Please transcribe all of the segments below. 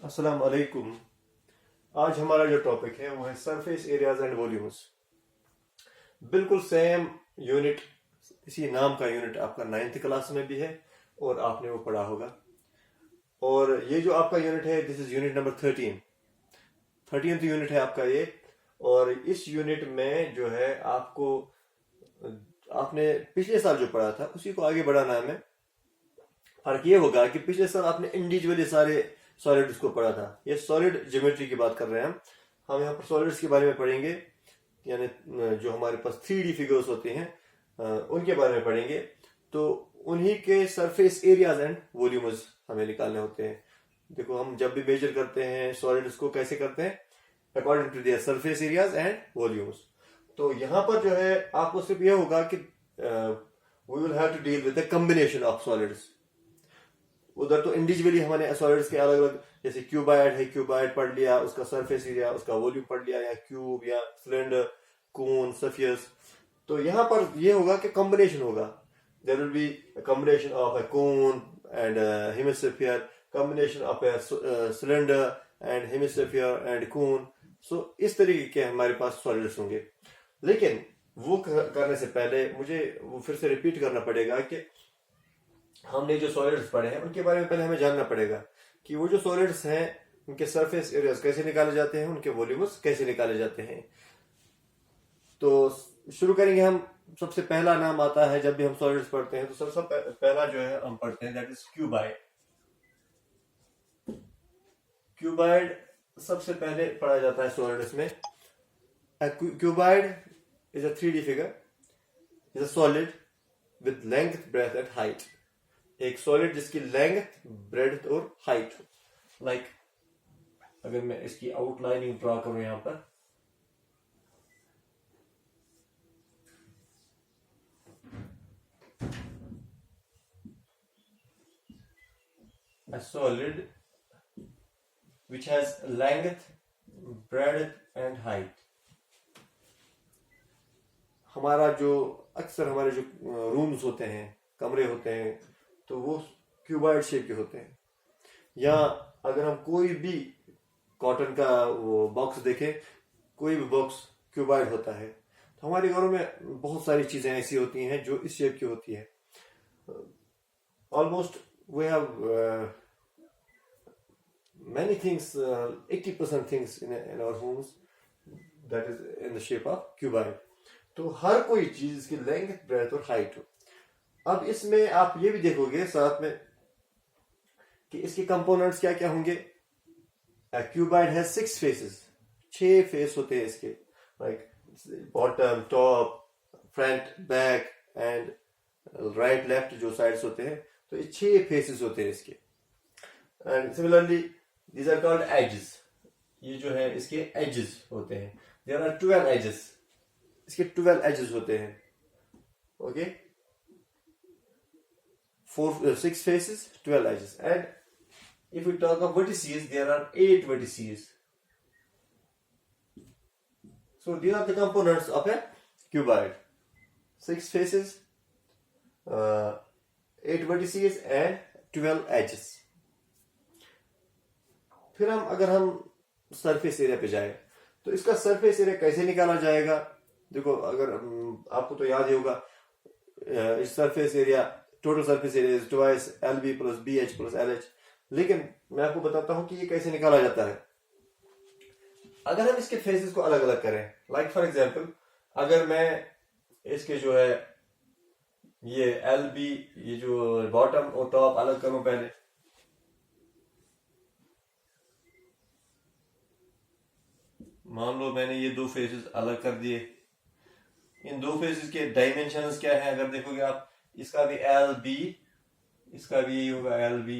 अस्सलाम वालेकुम। आज हमारा जो टॉपिक है वो है सरफेस एरियाज एंड वॉल्यूम्स। बिल्कुल सेम यूनिट, इसी नाम का यूनिट आपका 9th क्लास में भी है और आपने वो पढ़ा होगा। और ये जो आपका यूनिट है, this is unit number 13th unit है आपका ये। और इस यूनिट में जो है आपको, आपने पिछले साल जो पढ़ा था उसी को आगे बढ़ाना है। फर्क ये होगा कि पिछले साल आपने इंडिविजुअली सारे सॉलिड्स को पढ़ा था। ये सॉलिड ज्योमेट्री की बात कर रहे हैं हम यहाँ पर सॉलिड्स के बारे में पढ़ेंगे, यानी जो हमारे पास 3D फिगर्स होते हैं उनके बारे में पढ़ेंगे। तो उन्हीं के सरफेस एरियाज एंड वॉल्यूम्स हमें निकालने होते हैं। देखो, हम जब भी मेजर करते हैं सॉलिड्स को कैसे करते हैं, according to their surface areas and volumes. तो यहाँ पर जो है आपको सिर्फ यह होगा कि we will have to deal with the combination of solids. उधर तो इंडिविजुअली हमने सॉलिड्स के अलग अलग, जैसे क्यूबाइड है, क्यूबाइड पढ़ लिया, उसका सरफेस एरिया, उसका वॉल्यूम पढ़ लिया, या क्यूब या सिलेंडर, कोन, सफियर्स। तो यहाँ पर ये होगा कि कॉम्बिनेशन होगा। There will be combination of a cone and hemisphere, combination of a cylinder and hemisphere and cone. So इस तरीके के हमारे पास सॉलिड्स होंगे। लेकिन वो करने से पहले मुझे वो फिर से रिपीट करना पड़ेगा कि हमने जो सॉलिड्स पढ़े हैं उनके बारे में पहले हमें जानना पड़ेगा कि वो जो सॉलिड्स हैं उनके सरफेस एरियाज कैसे निकाले जाते हैं, उनके वॉल्यूम्स कैसे निकाले जाते हैं। तो शुरू करेंगे हम। सबसे पहला नाम आता है जब भी हम सॉलिड्स पढ़ते हैं, तो सबसे पहला जो है हम पढ़ते हैं, दैट इज क्यूबाइड। क्यूबाइड सबसे पहले पढ़ा जाता है सॉलिड्स में। Cuboid is a 3D figure, is a solid with length, breadth and height. एक सॉलिड जिसकी लेंथ, ब्रेड्थ और हाइट हो। लाइक अगर मैं इसकी आउटलाइनिंग ड्रॉ करूं यहां पर, a solid which has length, breadth and height। हमारा जो अक्सर हमारे जो रूम्स होते हैं, कमरे होते हैं, तो वो क्यूबाइड शेप के होते हैं। या अगर हम कोई भी कॉटन का वो बॉक्स देखें, कोई भी बॉक्स क्यूबाइड होता है। तो हमारे घरों में बहुत सारी चीजें ऐसी होती हैं जो इस शेप की होती है। Almost we have many things, 80% things in our homes that is in the shape of cuboid। तो हर कोई चीज इसकी लेंथ, ब्रेथ और हाइट हो। अब इसमें आप ये भी देखोगे साथ में कि इसके कंपोनेंट्स क्या क्या होंगे। क्यूबाइड है 6 फेसेस, 6 फेस होते हैं इसके, like bottom, top, front, back and right left जो साइड्स होते हैं। तो ये 6 फेसेस होते हैं इसके। And similarly these are called edges। ये जो है इसके edges होते हैं। there are 12 edges, इसके 12 edges होते हैं। Okay, 6 faces, 12 edges। and if we talk of vertices, there are 8 vertices। so these are the components of a cuboid: 6 faces, 8 vertices and 12 edges। फिर अगर हम सरफेस एरिया पे जाए, तो इसका सरफेस एरिया कैसे निकाला जाएगा। देखो, अगर आपको तो याद ही होगा, इस surface area, total surface area is twice LB plus BH plus LH। लेकिन मैं आपको बताता हूं कि ये कैसे निकाला जाता है। अगर हम इसके फेसेस को अलग अलग करें, लाइक फॉर एग्जांपल, अगर मैं इसके जो है ये LB, ये जो बॉटम और टॉप अलग करूं पहले, मान लो मैंने ये 2 फेसेस अलग कर दिए। इन 2 फेसेस के डायमेंशंस क्या है, अगर देखोगे आप, इसका भी LB, इसका भी यही होगा LB।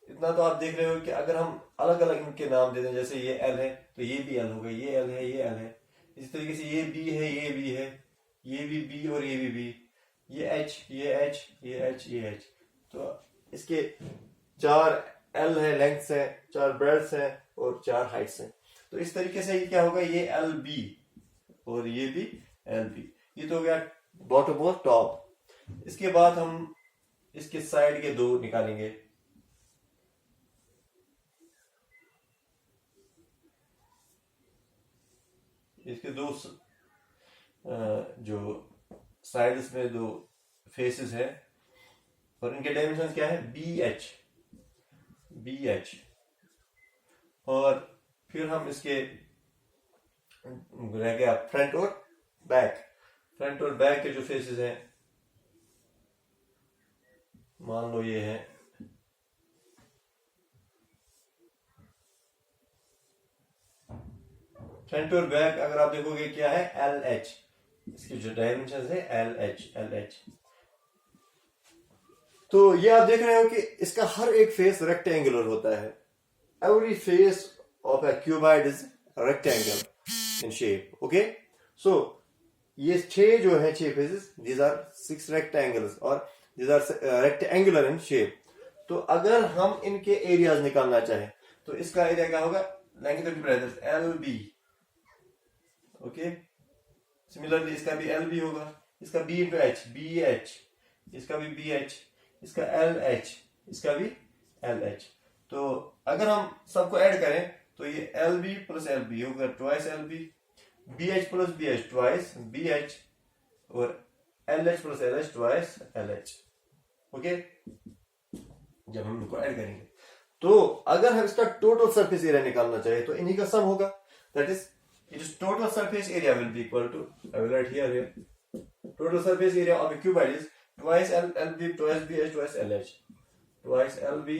इतना तो आप देख रहे हो कि अगर हम अलग अलग इनके नाम दे दें, जैसे ये L है तो ये भी L होगा, ये L है, ये L है। इसी तरीके से ये B है, ये B है, ये भी B और ये भी B, ये H, ये H, ये H, ये H। तो इसके 4 L है लेंथ्स है, 4 ब्रेड्थ्स है और 4 हाइट्स हैं। तो इस तरीके से ये क्या होगा, ये LB और ये भी LB। ये तो हो गया बॉटम और टॉप। इसके बाद हम इसके साइड के 2 निकालेंगे। इसके दो जो साइड्स में दो फेसेस है और इनके डायमेंशन क्या है, बी एच। और फिर हम इसके रह गया फ्रंट और बैक के जो फेसेस हैं, मान लो ये है फ्रंट और बैक। अगर आप देखोगे क्या है, एल एच, इसकी जो डायमेंशन है एल एच। तो ये आप देख रहे हो कि इसका हर एक फेस रेक्टेंगुलर होता है। Every face of a cuboid is rectangle in shape. Okay, so ये 6 जो है 6 फेसेस, दीज आर 6 रेक्टेंगल्स और these are rectangular in shape. तो अगर हम इनके एरियाज निकालना चाहें तो इसका एरिया क्या होगा, length of brothers L B. Okay, similarly इसका भी एल बी होगा, इसका B into H, B H, इसका भी बी एच, इसका एल एच, इसका भी एल एच। तो अगर हम सबको ऐड करें तो ये L B plus L B होगा twice L B, B H plus B H twice B H, और L H plus L H twice L H. Okay, जब हम इनको ऐड करेंगे तो अगर हम इसका टोटल सरफेस एरिया निकालना चाहे तो इन्हीं का सम होगा, that is it is total surface area will be equal to, I will write here total surface area of a cuboid is twice L B twice B H twice L H, twice L B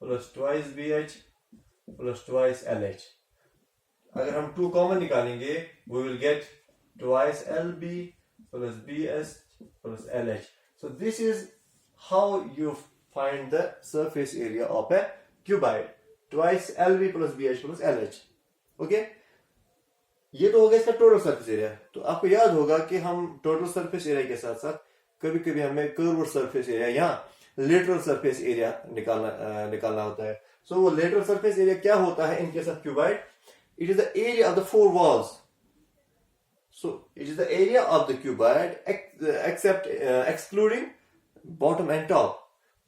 plus twice B H plus twice L H। अगर हम 2 common निकालेंगे we will get twice L B plus B H plus L H। So this is how you find the surface area of a cuboid, twice L B plus B H plus L H। Okay, ये तो हो गया इसका total surface area. तो आपको याद होगा कि हम टोटल सरफेस एरिया के साथ साथ कभी कभी हमें कर्व्ड सरफेस एरिया या लेटरल सरफेस एरिया निकालना होता है। सो वो लेटरल सरफेस एरिया क्या होता है in case of cuboid, it is the area of the 4 walls. So it is the area of the cuboid except excluding bottom and top.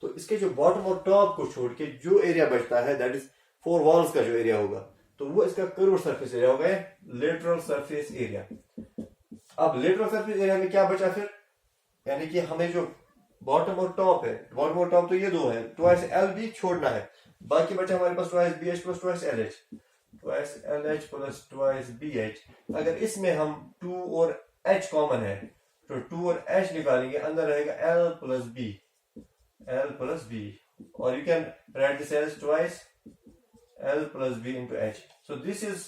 तो इसके जो बॉटम और टॉप को छोड़ के जो एरिया बचता है दैट इज 4 वॉल्स का जो एरिया होगा, तो वो इसका कर्व्ड सरफेस एरिया होगा, लेटरल सरफेस एरिया। अब लेटरल सरफेस एरिया में क्या बचा फिर, यानी कि हमें जो बॉटम और टॉप है, बॉटम और टॉप तो ये दो है, ट्वाइस एल बी छोड़ना है, बाकी बचा हमारे पास twice B H plus twice L H, twice L H plus twice B H. अगर इसमें हम 2 और एच कॉमन है तो 2 और एच निकालेंगे, अंदर रहेगा एल प्लस बी, और you can write this as twice L plus B into H. So this is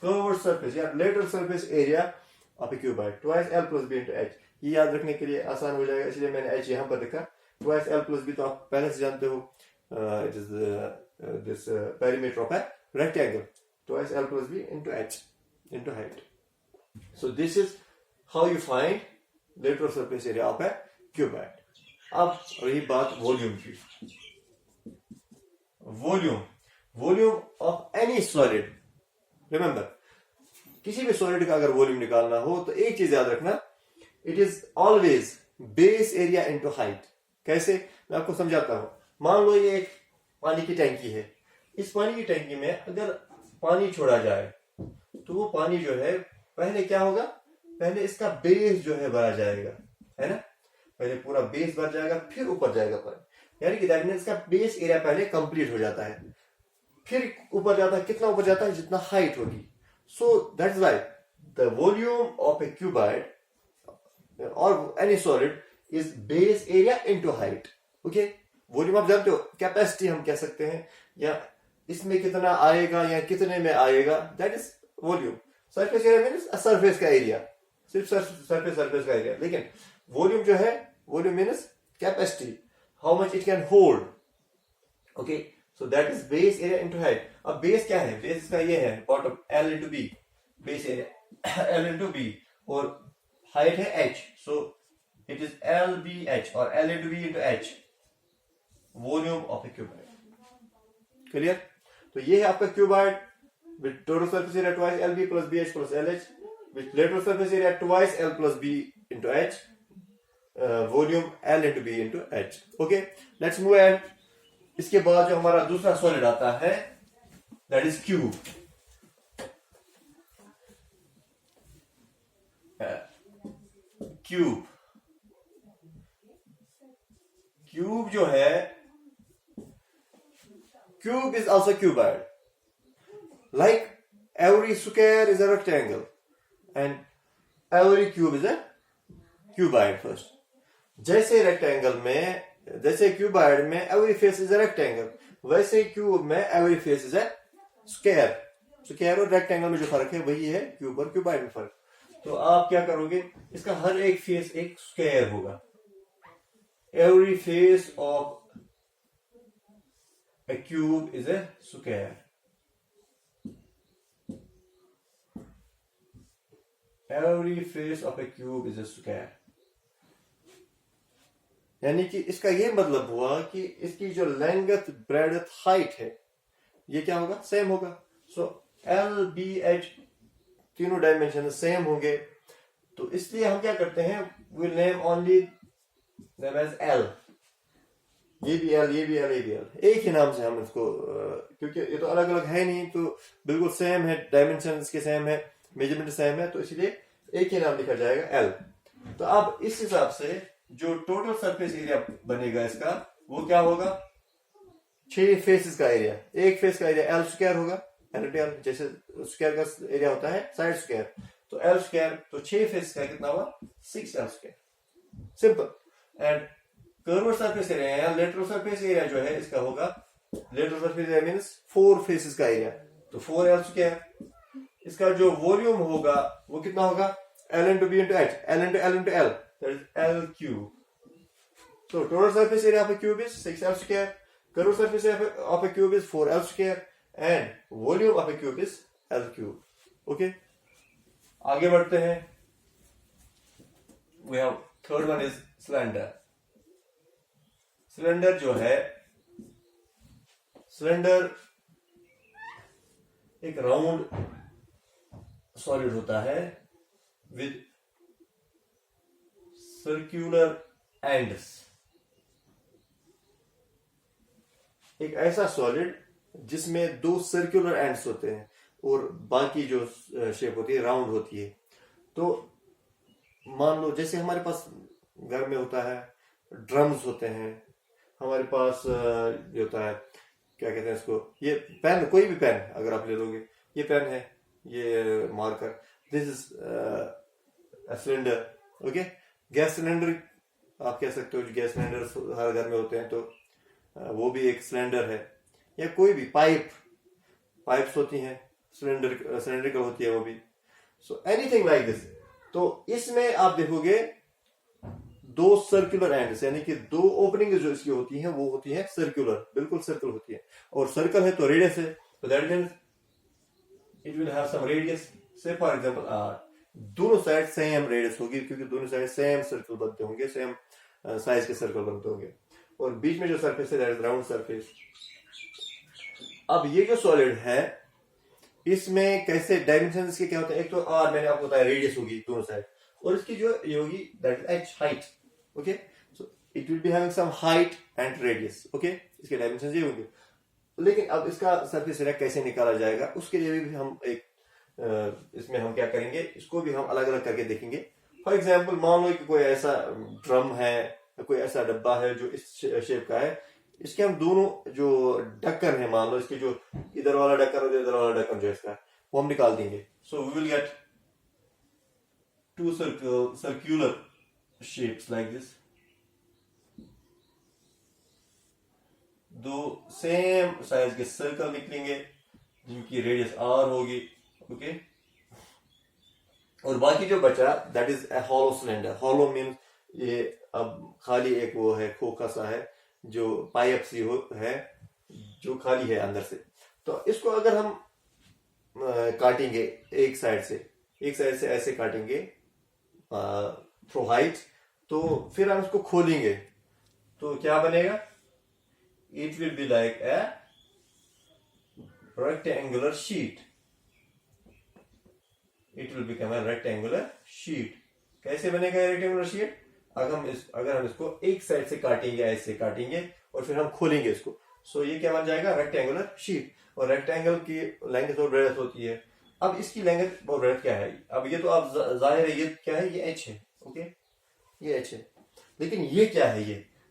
curved surface या lateral surface area of a cuboid, twice L plus B into H. ये याद रखने के लिए आसान हो जाएगा, इसलिए मैंने एच यहां पर लिखा। ट्वाइस एल प्लस बी तो आप पहले से जानते हो, it is this perimeter of a rectangle, twice L plus B into H into height. So this is how you find lateral surface area of a cuboid. अब रही बात volume की, volume of any solid. Remember, किसी भी solid का अगर volume निकालना हो तो एक चीज याद रखना, it is always base area into height. कैसे, मैं आपको समझाता हूं। मान लो ये एक पानी की टैंकी है, इस पानी की टैंकी में अगर पानी छोड़ा जाए तो वो पानी जो है पहले क्या होगा, पहले इसका बेस जो है भरा जाएगा, है ना, पहले पूरा बेस भर जाएगा फिर ऊपर जाएगा पानी, यानी कि दैट मींस इसका बेस एरिया पहले कंप्लीट हो जाता है, फिर ऊपर जाता है, कितना ऊपर जाता है, जितना हाइट होगी। So that is why the volume of a cuboid और any solid is base area into height. Okay, volume आप जानते हो, कैपेसिटी हम कह सकते हैं, या इसमें कितना आएगा या कितने में आएगा, that is volume. Surface area means surface का एरिया, सिर्फ सरफेस का एरिया, लेकिन वॉल्यूम जो है, volume means capacity, how much it can hold. Okay, so that is base area into height. अब बेस क्या है, बेस का ये है bottom L into B, base area L into B, और हाइट है h, so it is L B H और L into B into H, volume of a cuboid. Clear? तो ये है आपका cuboid with total surface area twice L B plus B H plus L H, with lateral surface area twice L plus B into H, volume L into B into H. Okay, let's move and. इसके बाद जो हमारा दूसरा solid आता है that is cube. Cube, cube जो है, cube is also cuboid, like every square is a rectangle and every cube is a cuboid first. जैसे रेक्टेंगल में, जैसे क्यूबाइड में every face is a rectangle, वैसे क्यूब में every face is a square. Square और rectangle में जो फर्क है वही है क्यूब और क्यूबाइड में फर्क. तो आप क्या करोगे, इसका हर एक फेस एक स्क्वायर होगा. every face of a cube is a square. Every face of a cube is a square. यानी कि इसका ये मतलब हुआ कि इसकी जो लेंथ, ब्रेडथ, हाइट है, ये क्या होगा, सेम होगा. सो एल, बी, एच तीनों डायमेंशन सेम होंगे. तो इसलिए हम क्या करते हैं, will name only them as L. ये भी एल, ये भी एल, ये भी एल, एक ही नाम से हम इसको, क्योंकि ये तो अलग अलग है नहीं, तो बिल्कुल सेम है, डायमेंशन इसके सेम है, मेजरमेंट सेम है, तो इसलिए एक ही नाम लिखा जाएगा एल. तो अब इस हिसाब से जो टोटल सरफेस एरिया बनेगा इसका, वो क्या होगा, 6 फेसेस का एरिया. एक फेस का एरिया एल स्क्वायर होगा, एल, जैसे स्क्वायर का एरिया होता है साइड स्क्वायर, तो एल स्क्वायर, तो 6 फेस का कितना हुआ, 6 L square. Simple. And curve surface area या लेटरल सरफेस एरिया जो है इसका होगा, lateral surface area means 4 faces का एरिया, तो 4 एल स्क्वायर. इसका जो वॉल्यूम होगा वो कितना होगा, L into B into H, L into L into L, that is L cube. So total surface area of a cube is 6 L square. Curved surface area of a cube is 4 L square, and volume of a cube is L cube. Okay. आगे बढ़ते हैं. We have third one is cylinder. Cylinder जो है, cylinder एक round solid होता है with circular ends. एक ऐसा सॉलिड जिसमें 2 सर्कुलर एंड्स होते हैं और बाकी जो शेप होती है राउंड होती है. तो मान लो जैसे हमारे पास घर में होता है, ड्रम्स होते हैं, हमारे पास ये होता है, क्या कहते हैं इसको, ये पेन, कोई भी पेन अगर आप ले लोगे, ये पेन है, ये marker, this is cylinder. Okay. Gas cylinder आप कह सकते हो, गैस सिलेंडर हर घर में होते हैं, तो वो भी एक सिलेंडर है. या कोई भी पाइप्स होती हैं, सिलेंडरिकल होती है वो भी. So anything like this. तो इसमें आप देखोगे 2 सर्कुलर एंड्स, यानी कि 2 ओपनिंग जो इसकी होती हैं वो होती है सर्कुलर, बिल्कुल सर्कल होती है. और सर्कल है तो रेडियस है, तो that means it will have some radius. Say for example R, दोनों साइड सेम रेडियस होगी, क्योंकि दोनों साइड सेम सर्कल बनते होंगे, सेम साइज के सर्कल बनते होंगे. और बीच में जो सरफेस है दैट इज राउंड सरफेस. अब ये जो सॉलिड है, इसमें कैसे डायमेंशन इसके क्या होते हैं, एक तो आर मैंने आपको बताया रेडियस होगी दोनों साइड, और इसकी जो ये होगी that is H, height. Okay. So it will be having some height and radius. Okay. इसके डायमेंशन ये होंगे. लेकिन अब इसका सरफेस एरिया कैसे निकाला जाएगा, उसके लिए भी हम एक इसमें हम क्या करेंगे, इसको भी हम अलग अलग करके देखेंगे. फॉर एग्जाम्पल मान लो कि कोई ऐसा ड्रम है, कोई ऐसा डब्बा है जो इस शेप का है, इसके हम दोनों जो ढक्कन है, मान लो इसके जो इधर वाला ढक्कन और इधर वाला ढक्कन जो इसका, वो हम निकाल देंगे. So we will get 2 circular shapes like this. 2 same size के सर्कल निकलेंगे जिनकी रेडियस आर होगी. ओके. और बाकी जो बचा that is a hollow cylinder. Hollow means ये अब खाली एक वो है, खोखा सा है, जो पाइप सी है, जो खाली है अंदर से. तो इसको अगर हम काटेंगे एक साइड से ऐसे काटेंगे थ्रू हाइट, तो फिर हम इसको खोलेंगे तो क्या बनेगा, it will be like a rectangular sheet. It will become a rectangular sheet. कैसे बनेगा रेक्टेंगुलर शीट, अगर हम इसको एक साइड से काटेंगे, ऐसे काटेंगे और फिर हम खोलेंगे इसको, सो ये क्या बन जाएगा, रेक्टेंगुलर शीट. और रेक्टेंगल की लेंथ और ब्रेडथ होती है अब इसकी लेंथ और ब्रेड्थ क्या है? अब ये तो आप जाहिर है, ये क्या है? ये h है, ओके, ये h है। लेकिन ये क्या है?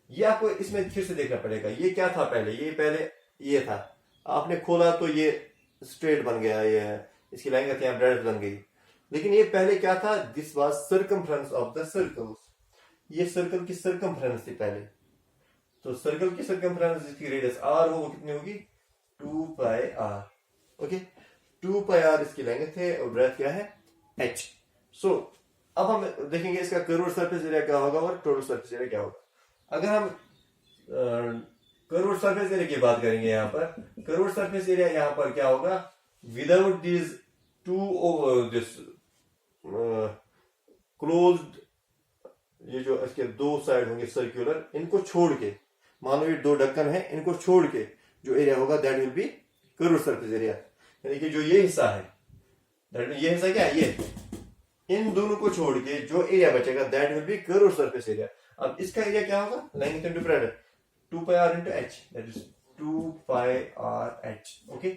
ये आपको इसमें फिर से देखना पड़ेगा। ये क्या था पहले? ये पहले ये था, आपने खोला तो ये स्ट्रेट बन गया, ये इसकी लेंथ यहाँ ब्रेड्थ बन गई। लेकिन ये पहले क्या था? This was circumference of the circle. ये सर्कल की सर्कमफ्रेंस थी पहले। तो सर्कल की सर्कमफ्रेंस जिसकी रेडियस r हो वो कितनी होगी? 2 पाई r, ओके। 2 पाई r इसकी लेंथ है और ब्रेड्थ क्या है? h। सो अब हम देखेंगे इसका कर्व्ड सरफेस एरिया क्या होगा और टोटल सरफेस एरिया क्या होगा। अगर हम कर्व्ड सरफेस एरिया की बात करेंगे, यहाँ पर कर्व्ड सरफेस एरिया यहाँ पर क्या होगा? विदाउट दिस दिस क्लोज्ड, ये जो इसके दो साइड होंगे सर्कुलर, इनको छोड़ के, मान लो ये दो ढक्कन है, इनको छोड़ के जो एरिया होगा that will be curved surface area. यानी कि जो ये हिस्सा है, ये हिस्सा क्या है? ये, इन दोनों को छोड़ के जो एरिया बचेगा that will be curved surface area. अब इसका एरिया क्या होगा? Length into breadth, 2 pi r into h, that is 2 pi r h, okay.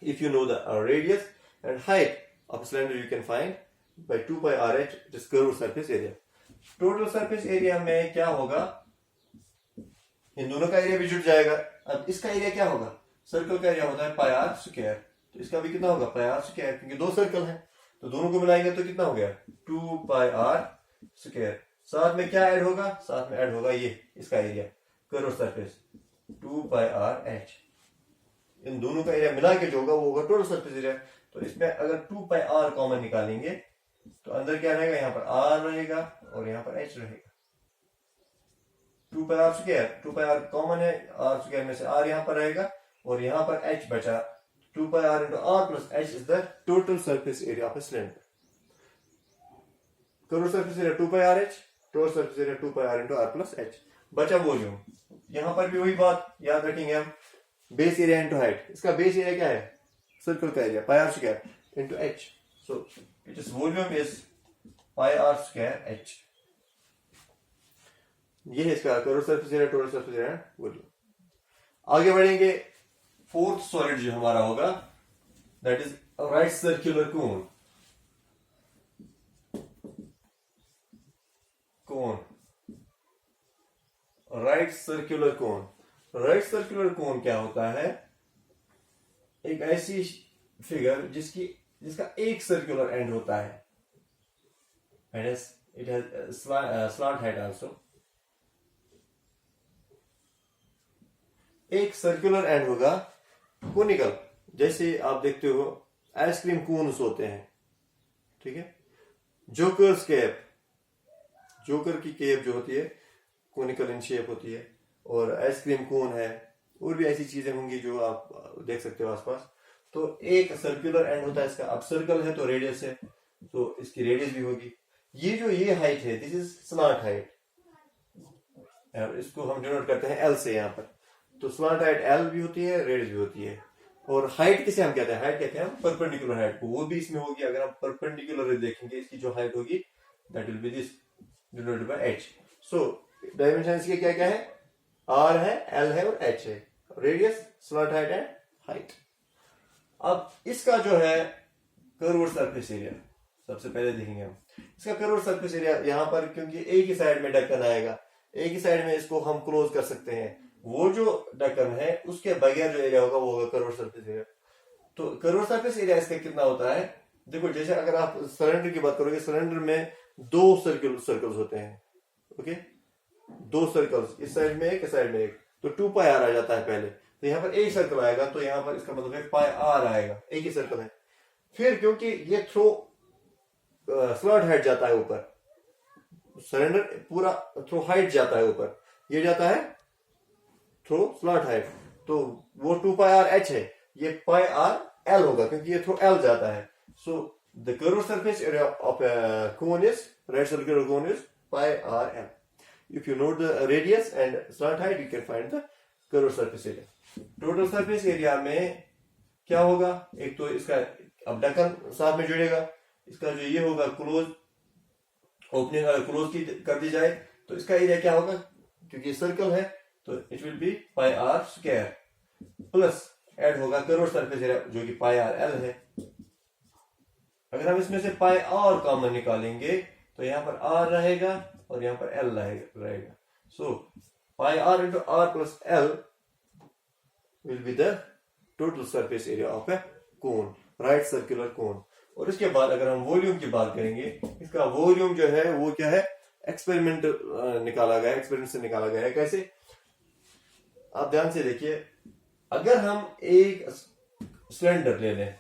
If you know the radius and height of cylinder, you can find by 2 pi r h, it is curved surface area. Total surface area में क्या होगा? इन दोनों का area भी जुड़ जाएगा। अब इसका एरिया क्या होगा? सर्कल का एरिया होता है पाई आर स्क्वायर, तो इसका भी कितना होगा? पाई आर स्क्वायर, क्योंकि दो सर्कल हैं तो दोनों को मिलाएंगे तो कितना हो गया? 2 पाई आर स्क्वायर। साथ में क्या ऐड होगा? साथ में ऐड होगा ये इसका area curved surface, 2 pi R H. इन दोनों का एरिया मिला के जो होगा वो होगा टोटल सरफेस एरिया। तो इसमें अगर 2 पाई आर कॉमन निकालेंगे तो अंदर क्या रहेगा? यहाँ पर आर रहेगा और यहाँ पर एच रहेगा। 2 pi R square, 2 pi R common है, आर स्क्वायर में से आर यहाँ पर रहेगा और यहाँ पर एच बचा। 2 pi R into R plus H is the total surface area of a cylinder. Curved surface area 2 pi R H, total surface area 2 pi R into R plus H. बचा volume, यहां पर भी वही बात याद रखेंगे हम, बेस एरिया इंटू हाइट। इसका बेस एरिया क्या है? सर्कल का area, pi R square into H. So it is volume is pi R square H. ये है इसका curved surface area, total surface area, volume. आगे बढ़ेंगे, फोर्थ सॉलिड जो हमारा होगा that is right circular cone. Right circular cone, right circular कोन क्या होता है? एक ऐसी फिगर जिसका एक सर्कुलर एंड होता है, it has slant head also. एक सर्कुलर एंड होगा कोनिकल, जैसे आप देखते हो आइसक्रीम कोन्स होते हैं, ठीक है। जोकर्स कैप, जोकर की कैप जो होती है कोनिकल इन शेप होती है, और आइसक्रीम कोन है, और भी ऐसी चीजें होंगी जो आप देख सकते हो आसपास। तो एक सर्कुलर एंड होता है इसका। अब सर्कल है तो रेडियस है, तो इसकी रेडियस भी होगी। ये हाइट है, दिस इज स्लांट हाइट, इसको हम डिनोट करते हैं एल से यहाँ पर। तो स्लांट हाइट एल भी होती है, रेडियस भी होती है। और हाइट किसे हम कहते हैं? हाइट कहते हैं हम परपेंडिकुलर हाइट को, वो भी इसमें होगी। अगर हम परपेंडिकुलर देखेंगे इसकी जो हाइट होगी that will be this denoted by H. So dimension इसके क्या क्या है? आर है, एल है और एच है। Radius, slot height and height. अब इसका जो है कर्व्ड सरफेस एरिया सबसे पहले देखेंगे हम। इसका कर्व्ड सरफेस एरिया यहाँ पर, क्योंकि एक ही साइड में ढक्कन आएगा, एक ही साइड में इसको हम क्लोज कर सकते हैं। वो जो ढक्कन है उसके बगैर जो एरिया होगा वो होगा कर्व्ड सरफेस एरिया। तो कर्व्ड सरफेस एरिया इसका कितना होता है? देखो, जैसे अगर आप सिलेंडर की बात करोगे, सिलेंडर में दो सर्कल्स होते हैं, ओके, दो सर्कल्स, इस साइड में एक, इस साइड में एक, तो 2 पाई आर आ जाता है पहले। तो यहाँ पर एक सर्कल आएगा, तो यहाँ पर इसका मतलब है पाई आर आएगा, एक ही सर्कल है। फिर क्योंकि ये थ्रो स्लॉट हाइट जाता है ऊपर, सिलेंडर पूरा थ्रो हाइट जाता है ऊपर, ये जाता है थ्रो स्लॉट हाइट, तो वो 2 पाई आर एच है, ये पाई आर एल होगा क्योंकि ये थ्रो एल जाता है। So the curved surface area of a cone is, right circular cone is pi r m. If you know the radius and slant height, you can find the curved surface area. Total surface area में क्या होगा? एक तो इसका अब ढक्कन साथ में जुड़ेगा, इसका जो ये होगा क्लोज, ओपनिंग अगर क्लोज की कर दी जाए तो इसका एरिया क्या होगा? क्योंकि सर्कल है तो it will be pi R square, plus add होगा कर्व्ड सरफेस एरिया जो कि पाई आर एल है, अगर हम इसमें से पाई आर कॉमन निकालेंगे तो यहां पर आर रहेगा और यहां पर एल रहेगा. So pi R into R plus L will be the total surface area of a cone, right circular cone. और इसके बाद अगर हम वॉल्यूम की बात करेंगे, इसका वॉल्यूम जो है वो क्या है, एक्सपेरिमेंट निकाला गया, एक्सपेरिमेंट से निकाला गया है. कैसे, आप ध्यान से देखिए. अगर हम एक सिलेंडर ले लें,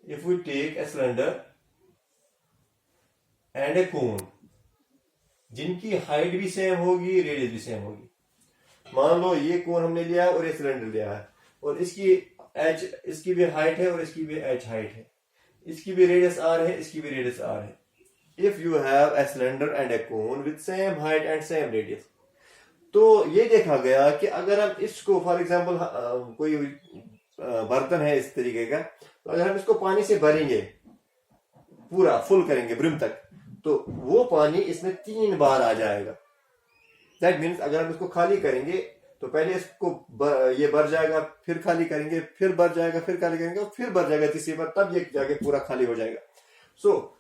if we take a cylinder and a cone, जिनकी हाइट भी सेम होगी, रेडियस भी सेम होगी. मान लो ये कोन हमने लिया है और ये सिलेंडर लिया है, और इसकी एच, इसकी भी हाइट है और इसकी भी एच हाइट है, इसकी भी रेडियस आर है, इसकी भी रेडियस आर है. If you have a cylinder and a cone with same height and same radius, तो ये देखा गया कि अगर हम इसको फॉर एग्जांपल कोई बर्तन है इस तरीके का, तो अगर हम इसको पानी से भरेंगे, पूरा फुल करेंगे ब्रिम तक, तो वो पानी इसमें 3 बार आ जाएगा. दैट मीन्स अगर हम इसको खाली करेंगे तो पहले इसको ये भर जाएगा, फिर खाली करेंगे, फिर भर जाएगा, फिर खाली करेंगे और फिर भर जाएगा तीसरी बार, तब ये जाके पूरा खाली हो जाएगा. So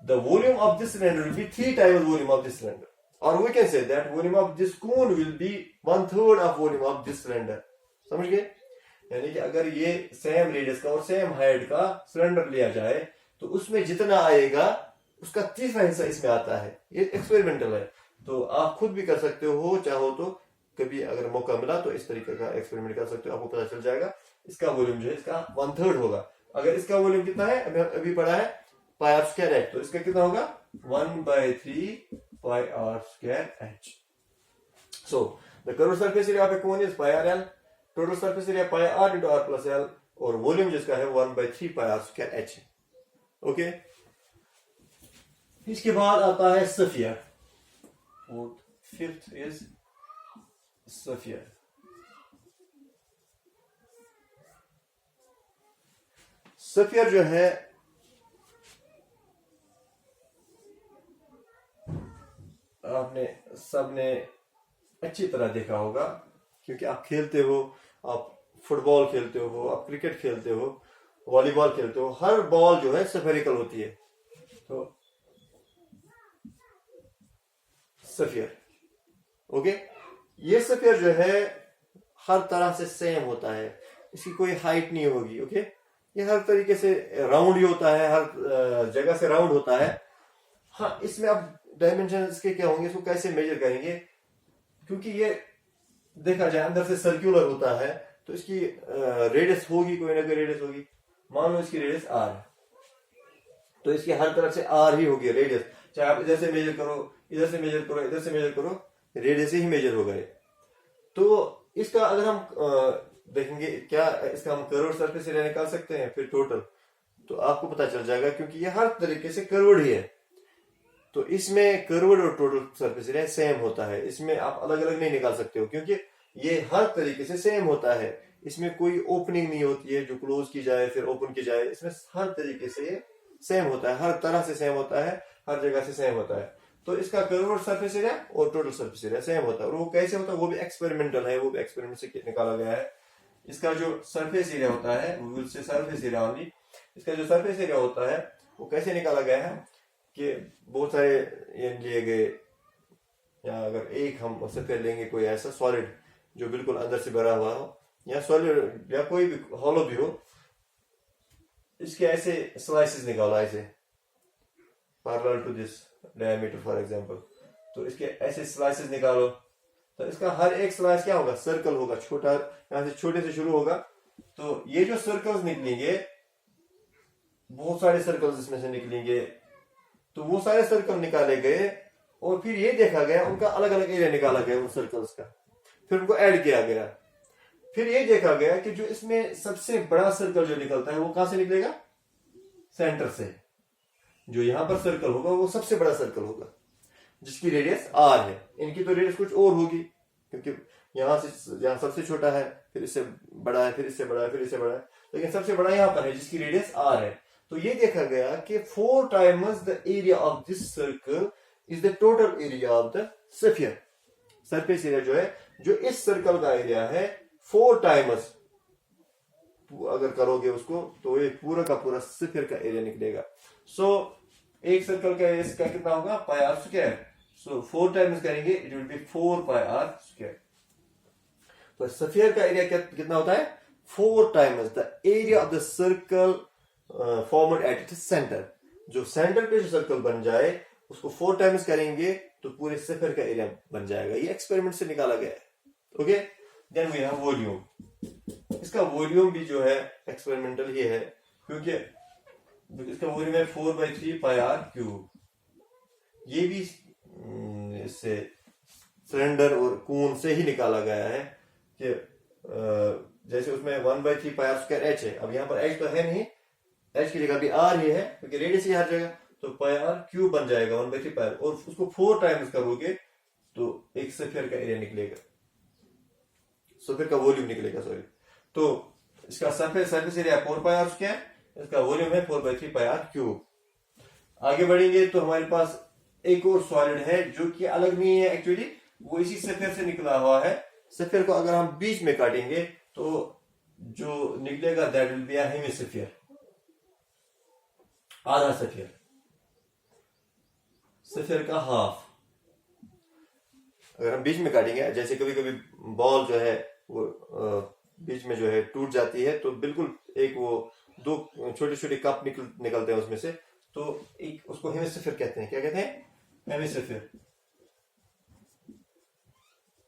the volume of this cylinder will be 3 times volume of this cylinder, और we can say that volume of this cone will be 1/3 of volume of this cylinder. समझ गए? यानी कि अगर ये सेम रेडियस का और सेम हाइट का सिलेंडर लिया जाए तो उसमें जितना आएगा उसका 3वां हिस्सा इसमें आता है. ये एक्सपेरिमेंटल है, तो आप खुद भी कर सकते हो, चाहो तो कभी अगर मौका मिला तो इस तरीके का एक्सपेरिमेंट कर सकते हो, आपको पता चल जाएगा. इसका वॉल्यूम जो है इसका 1/3 होगा. अगर इसका वॉल्यूम कितना है, अभी पढ़ा है पाई आर स्क्वायर एच, तो इसका कितना होगा 1/3 pi R square H. So the curve surface area of a cone is pi R L, total surface area pi R into R plus L, और वॉल्यूम जिसका है 1/3 pi R square H. Okay, इसके बाद आता है sphere. Fifth is sphere. Sphere जो है आपने सबने अच्छी तरह देखा होगा, क्योंकि आप खेलते हो, आप फुटबॉल खेलते हो, आप क्रिकेट खेलते हो, वॉलीबॉल खेलते हो, हर बॉल जो है स्फेरिकल होती है. तो सफियर, ओके, ये सफियर जो है हर तरह से सेम होता है, इसकी कोई हाइट नहीं होगी. ओके, ये हर तरीके से राउंड ही होता है, हर जगह से राउंड होता है. हाँ, इसमें अब डायमेंशन इसके क्या होंगे, इसको कैसे मेजर करेंगे, क्योंकि ये देखा जाए अंदर से सर्कुलर होता है, तो इसकी रेडियस होगी, कोई ना कोई रेडियस होगी. मान लो इसकी रेडियस आर है, तो इसकी हर तरफ से आर ही होगी रेडियस, चाहे आप इधर से मेजर करो, इधर से मेजर करो, इधर से मेजर करो, रेडियस ही मेजर होगा. तो इसका अगर हम देखेंगे क्या इसका हम कर्व्ड सरफेस एरिया निकाल सकते हैं फिर टोटल, तो आपको पता चल जाएगा, क्योंकि ये हर तरीके से कर्व्ड ही है. तो इसमें कर्व्ड और टोटल सरफेस एरिया सेम होता है, इसमें आप अलग अलग नहीं निकाल सकते हो, क्योंकि ये हर तरीके से सेम होता है. इसमें कोई ओपनिंग नहीं होती है जो क्लोज की जाए फिर ओपन की जाए, इसमें हर तरीके से सेम होता है, हर तरह से सेम होता है, हर जगह से सेम होता है. तो इसका कर्व्ड सरफेस एरिया और टोटल सरफेस एरिया सेम होता है. और वो कैसे होता है, वो भी एक्सपेरिमेंटल है, वो भी एक्सपेरिमेंट से निकाला गया है. इसका जो सरफेस एरिया होता है, वो से सरफेस एरिया ओनली, इसका जो सरफेस एरिया होता है वो कैसे निकाला गया है कि बहुत सारे ये लिए गए, या अगर एक हम सफेद लेंगे कोई ऐसा सॉलिड जो बिल्कुल अंदर से भरा हुआ हो, या सॉलिड या कोई भी हॉलो भी हो, इसके ऐसे स्लाइसेस निकाला, ऐसे parallel to this diameter for example, तो इसके ऐसे स्लाइसेस निकालो, तो इसका हर एक स्लाइस क्या होगा, सर्कल होगा, छोटा, यहां से छोटे से शुरू होगा. तो ये जो सर्कल्स निकलेंगे, बहुत सारे सर्कल्स इसमें से निकलेंगे, तो वो सारे सर्कल निकाले गए और फिर ये देखा गया उनका अलग अलग एरिया निकाला गया उन सर्कल्स का, फिर उनको ऐड किया गया. फिर ये देखा गया कि जो इसमें सबसे बड़ा सर्कल जो निकलता है वो कहां से निकलेगा, सेंटर से. जो यहां पर सर्कल होगा वो सबसे बड़ा सर्कल होगा जिसकी रेडियस आर है. इनकी तो रेडियस कुछ और होगी, क्योंकि यहां से यहां सबसे छोटा है, फिर इससे बड़ा है, फिर इससे बड़ा है, फिर इससे बड़ा है, लेकिन सबसे बड़ा यहां पर है जिसकी रेडियस आर है. तो ये देखा गया कि 4 times the area of this circle is the total area of the sphere. Surface area जो है, जो इस सर्कल का एरिया है, 4 टाइम्स अगर करोगे उसको तो ये पूरा का पूरा स्फीयर का एरिया निकलेगा। सो एक सर्कल का इसका कितना होगा, pi R square. So 4 times करेंगे, it will be 4 pi R square. तो स्फीयर का एरिया कितना होता है, 4 times the area of the circle formed at its centre. जो सेंटर पे जो सर्कल बन जाए उसको 4 टाइम्स करेंगे तो पूरे स्फीयर का एरिया बन जाएगा। ये एक्सपेरिमेंट से निकाला गया है। Okay, then we have volume. इसका वॉल्यूम भी जो है एक्सपेरिमेंटल ही है, क्योंकि इसका वॉल्यूम है 4/3 पाई आर क्यूब। ये भी इससे सिलेंडर और कून से ही निकाला गया है कि जैसे उसमें 1/3 पाई आर स्क्वायर एच है। अब यहाँ पर एच तो है नहीं, एच की जगह भी आर ही है क्योंकि रेडियस ही हर जगह, तो पाई आर क्यूब बन जाएगा 1/3 पाई आर। और उसको 4 टाइम्स करोगे तो एक स्फीयर का एरिया निकलेगा, स्फीयर का वॉल्यूम निकलेगा, सॉरी। तो इसका surface area 4 pi R square, इसका वॉल्यूम है 4/3 पाई आर क्यूब। आगे बढ़ेंगे तो हमारे पास एक और सॉलिड है जो कि अलग नहीं है एक्चुअली, वो इसी स्फीयर से निकला हुआ है। स्फीयर को अगर हम बीच में काटेंगे तो जो निकलेगा that will be a hemisphere, आधा स्फीयर, स्फीयर का हाफ। अगर हम बीच में काटेंगे, जैसे कभी कभी बॉल जो है वो बीच में जो है टूट जाती है, तो बिल्कुल एक वो 2 छोटे छोटे कप निकलते हैं उसमें से, तो एक उसको हेमिस्फीयर कहते हैं। क्या कहते हैं, हेमिस्फीयर।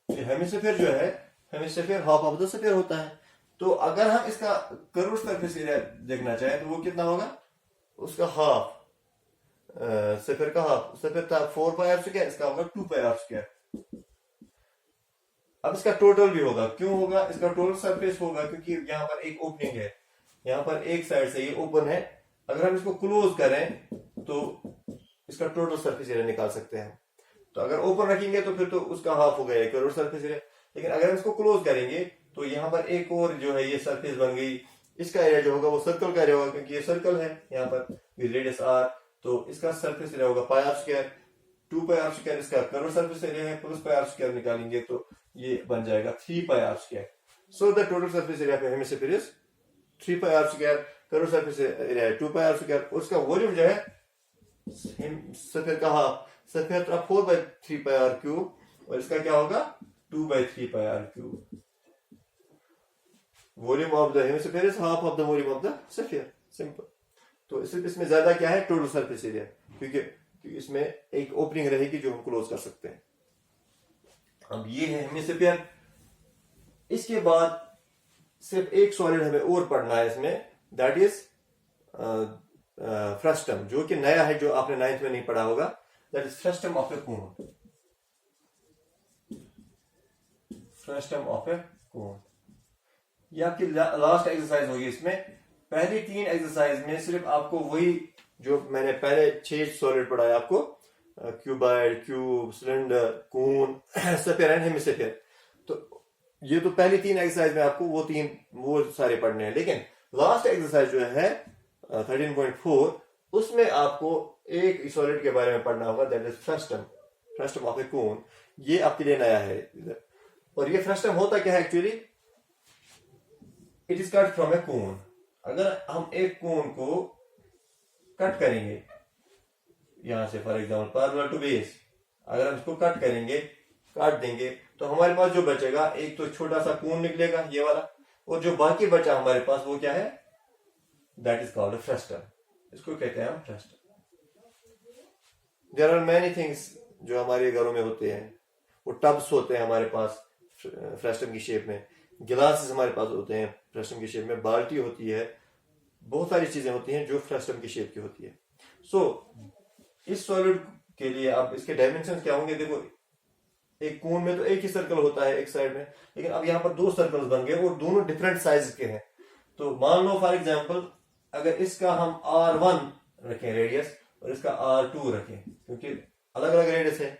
हेमिस्फीयर जो है, hemisphere half of the sphere होता है। तो अगर हम इसका कर्व सरफेस एरिया देखना चाहें तो वो कितना होगा, उसका हाफ, स्फीयर का हाफ। स्फीयर था 4 पाई आर स्क्वायर, इसका होगा 2 पाई आर स्क्वायर। अब इसका टोटल भी होगा, क्यों होगा, इसका टोटल सरफेस होगा क्योंकि यहाँ पर एक ओपनिंग है, यहाँ पर एक साइड से ये ओपन है। अगर हम इसको क्लोज करें तो इसका टोटल सरफेस एरिया निकाल सकते हैं। तो अगर ओपन रखेंगे तो फिर तो उसका हाफ हो गया टोटल सरफेस एरिया, लेकिन अगर हम इसको क्लोज करेंगे तो यहाँ पर एक और जो है ये सरफेस बन गई, इसका एरिया जो होगा वो सर्कल का एरिया होगा, क्योंकि ये सर्कल है यहाँ पर रेडियस आर, तो इसका सरफेस एरिया होगा pi R square. 2 pi R square इसका कर्व सरफेस एरिया है, प्लस पाई आर स्क्वायर निकालेंगे तो ये बन जाएगा 3 pi R square. So the total surface area of hemisphere is 3 pi R square, curve surface area है 2 pi R square, उसका volume जो है स्फीयर का हाफ, स्फीयर का 4/3 पाई आर क्यूब, और इसका क्या होगा 2/3 pi R cube. Volume of the hemisphere is half of the volume of the sphere, simple. तो सिर्फ इसमें ज्यादा क्या है, टोटल सरफेस एरिया, क्योंकि इसमें एक ओपनिंग रहेगी जो हम क्लोज कर सकते हैं। अब ये है हेमिस्फीयर। इसके बाद सिर्फ एक सॉलिड हमें और पढ़ना है इसमें, दैट इज फ्रस्टम, जो कि नया है, जो आपने 9th में नहीं पढ़ा होगा। That is frustum of a cone, frustum of a cone. ये आपकी लास्ट एक्सरसाइज होगी। इसमें पहली 3 एक्सरसाइज में सिर्फ आपको वही जो मैंने पहले 6 सॉलिड पढ़ाया आपको, cuboid, cube, cylinder, cone, sphere and hemisphere, तो ये तो पहली 3 एक्सरसाइज में आपको वो सारे पढ़ने हैं। लेकिन लास्ट एक्सरसाइज जो है 13.4, उसमें आपको एक सॉलिड के बारे में पढ़ना होगा, that is frustum, frustum of a cone. ये आपके लिए नया है। और ये फ्रस्टम होता क्या है actually, it is cut from a cone. अगर हम एक कोन को कट करेंगे यहां से, for example parallel to base, अगर हम इसको कट करेंगे, काट देंगे, तो हमारे पास जो बचेगा एक तो छोटा सा कोन निकलेगा ये वाला, और जो बाकी बचा हमारे पास वो क्या है, दैट इज कॉल्ड फ्रस्टम। इसको कहते हैं हम frustum. There are many things जो हमारे घरों में होते हैं, वो टब्स होते हैं हमारे पास फ्रस्टम की शेप में, गिलासेस हमारे पास होते हैं फ्रस्टम की शेप में, बाल्टी होती है, बहुत सारी चीजें होती हैं जो फ्रस्टम की शेप की होती है। सो इस सॉलिड के लिए अब इसके डायमेंशन क्या होंगे, देखो एक कोन में तो एक ही सर्कल होता है एक साइड में, लेकिन अब यहाँ पर 2 सर्कल्स बन गए और दोनों डिफरेंट साइज के हैं। तो मान लो फॉर एग्जांपल अगर इसका हम R1 रखें रेडियस और इसका R2 रखें, क्योंकि अलग अलग रेडियस है,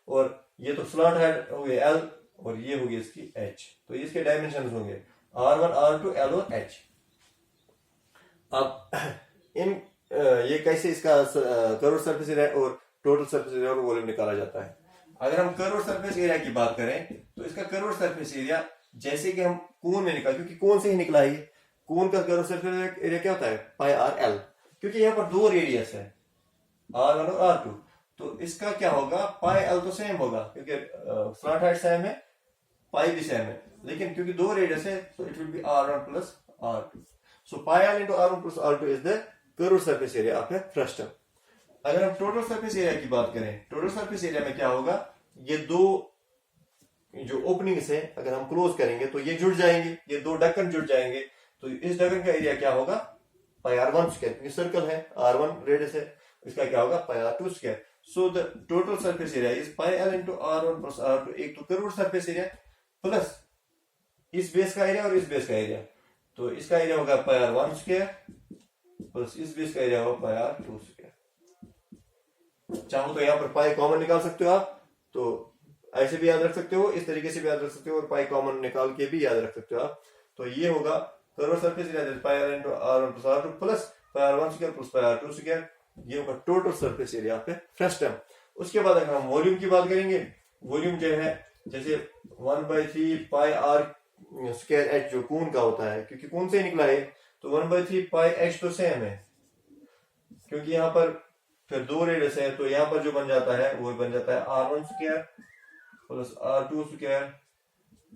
और ये तो स्लॉट हेड हो गया L और ये होगी इसकी H, तो इसके डायमेंशन होंगे R1, R2, L और H। अब ये कैसे इसका कर्व सरफेस एरिया और टोटल सरफेस एरिया और वॉल्यूम निकाला जाता है। अगर हम कर्व सरफेस एरिया की बात करें तो इसका कर्व सरफेस एरिया जैसे कि हम कोन में निकाल, क्योंकि कोन से ही निकला है, कोन का कर्व सरफेस एरिया क्या होता है, पाई आर एल, क्योंकि यहाँ पर दो रेडियस है, R1 और R2, तो इसका क्या होगा, पाई एल तो सेम होगा क्योंकि स्लॉट हाइट सेम है, पाई भी सेम है, लेकिन क्योंकि दो रेडियस है तो it will B R1 plus R2, so pi L into R1 plus R2 is the curve surface area of A frustum. अगर हम टोटल सरफेस एरिया की बात करें, टोटल सरफेस एरिया में क्या होगा, ये दो जो ओपनिंग्स है अगर हम क्लोज करेंगे तो ये जुड़ जाएंगे, ये दो ढक्कन जुड़ जाएंगे, तो इस ढक्कन का एरिया क्या होगा, पाई R1 स्क्वायर, क्योंकि सर्कल है, R1 रेडियस है, इसका क्या होगा, पाई R2 square. So the total surface area is pi L into R1 plus R2, एक तो कर्व सरफेस एरिया प्लस इस बेस का एरिया और इस बेस का एरिया, तो इसका एरिया होगा पाई R1 स्क्वायर प्लस इस बेस का एरिया होगा पाई R2 स्क्वायर। चाहो तो यहाँ पर पाई कॉमन निकाल सकते हो आप, तो ऐसे भी याद रख सकते हो, इस तरीके से भी याद रख सकते हो, और पाई कॉमन निकाल के भी याद रख सकते हो आप। तो ये होगा curve surface area pi R into R1 plus R2 plus pi R1 square plus pi R2 square, ये होगा टोटल सरफेस एरिया पे फ्रस्टम। उसके बाद अगर हम वॉल्यूम की बात करेंगे, वॉल्यूम जो है जैसे 1/3 पाई आर स्क्वायर एच जो कोन का होता है, क्योंकि कोन से निकला है तो 1/3 पाई एच तो सेम है, क्योंकि यहाँ पर फिर दो रेडियस है, तो यहाँ पर जो बन जाता है वो बन जाता है R1 square plus R2 square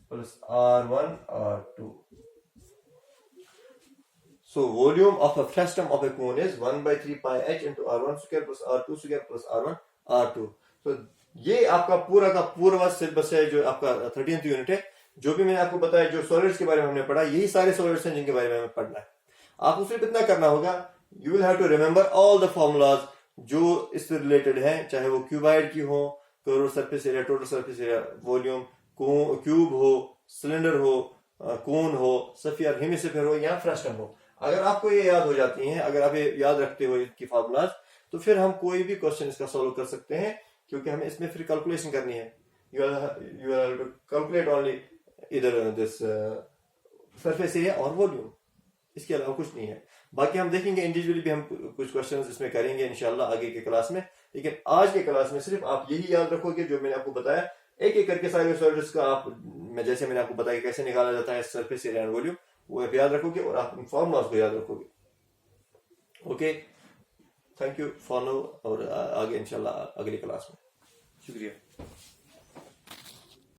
plus R1 R2। So volume of a frustum of a cone is 1/3 pi h into R1 square plus R2 square plus R1 R2। So ये आपका पूरा का पूरा सिलेबस है, जो आपका 13th यूनिट है। जो भी मैंने आपको बताया, जो सॉलिड्स के बारे में हमने पढ़ा, यही सारे सॉलिड्स हैं जिनके बारे में हमें पढ़ना है। आपको सिर्फ इतना करना होगा, you will have to remember all the formulas जो इससे रिलेटेड है, चाहे वो क्यूबाइड की हो, curve surface area, total surface area, volume, cube हो, सिलेंडर हो, कोन हो, स्फीयर, हेमिस्फीयर हो या फ्रस्टम हो। अगर आपको ये याद हो जाती हैं, अगर आप ये याद रखते हो इसकी फॉर्मूलाज, तो फिर हम कोई भी क्वेश्चन इसका सॉल्व कर सकते हैं, क्योंकि हमें इसमें फिर कैलकुलेशन करनी है। You are to calculate only इधर दिस सरफेस एरिया और वॉल्यूम, इसके अलावा कुछ नहीं है। बाकी हम देखेंगे इंडिविजुअली भी, हम कुछ क्वेश्चंस इसमें करेंगे इंशाल्लाह आगे के क्लास में, लेकिन आज के क्लास में सिर्फ आप यही याद रखोगे जो मैंने आपको बताया, एक एक करके सारे सॉलिड्स का आप, जैसे मैंने आपको बताया कैसे निकाला जाता है सरफेस एरिया और वॉल्यूम, वो आप याद रखोगे और आप फॉर्मूलाज को याद रखोगे। Okay, thank you for now, और आगे इंशाल्लाह अगली क्लास में। शुक्रिया।